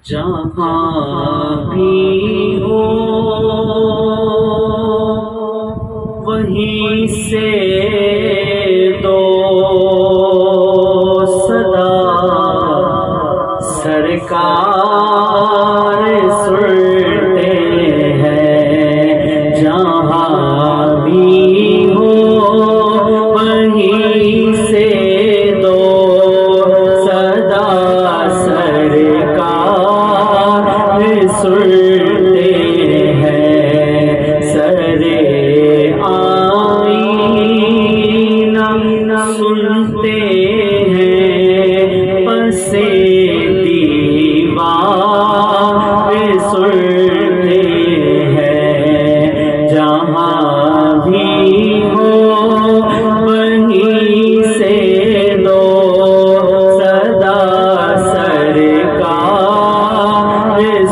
جہاں بھی ہو وہیں سے دو صدا سرکار سنتے ہیں۔ جہاں بھی ہو وہیں سے دو صدا سرکار سنتے ہیں۔ سرے آئینہ سنتے ہیں، پسے دیوار سنتے ہیں۔ جہاں بھی ہو وہیں سے دو صدا سرکار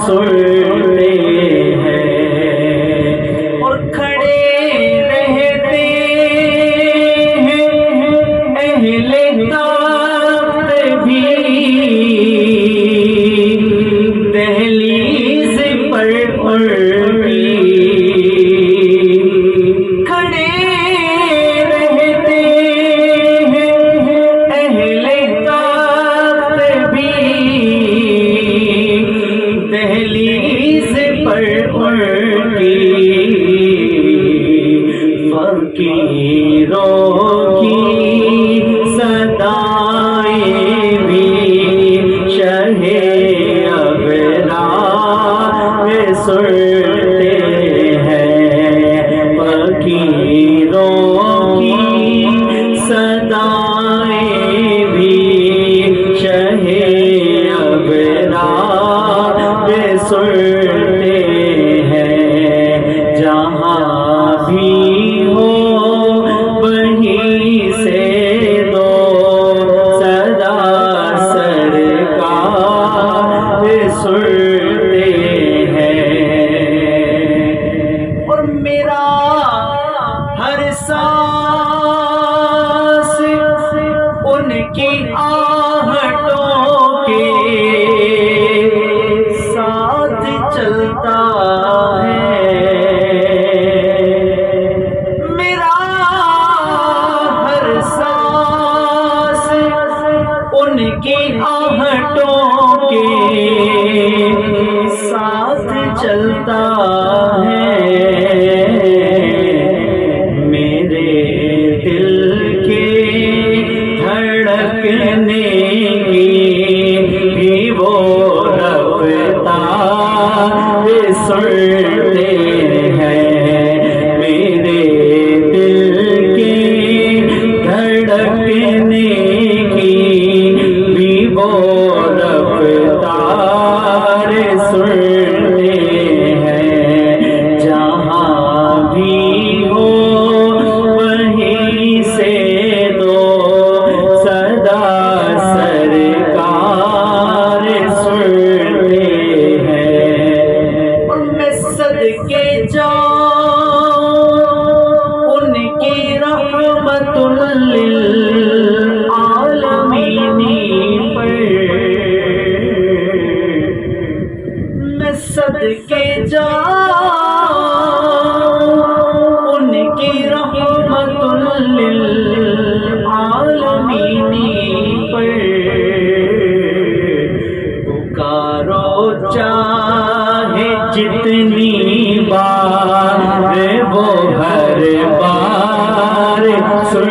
سنتے ہیں۔ اور کھڑے رہتے ہیں اہل طاقت بھی دہلیز پر اڑتی۔ کھڑے رہتے ہیں اہل طاقت بھی دہلیز پر اڑتی۔ فقیروں کی صدائیں بھی شہ ابرار سنتے ہیں۔ فقیروں کی صدائیں بھی شہ ابرار سنتے ہیں۔ جہاں بھی ہو وہیں سے دو صدا سرکار سنتے ہیں۔ اور میرا ہر سانس ان کی آہٹوں کے ساتھ چلتا ہے۔ میرا ہر سانس ان کی آہٹوں کے ساتھ چلتا ہے۔ میرے دل کے دھڑکنے کی بھی وہ رفتار سنتے ہیں۔ میرے دل کے دھڑکنے کی بھی وہ رفتار سنتے ہیں۔ جہاں بھی ہو وہیں سے دو صدا سرکار سنتے ہیں۔ اور میں صدقے جاؤں ان کی رحمت للعالمین پر۔ میں صدقے جاؤں ان کی رحمت للعالمین پر۔ پکارو چاہے جتنی بار وہ ہر بار سن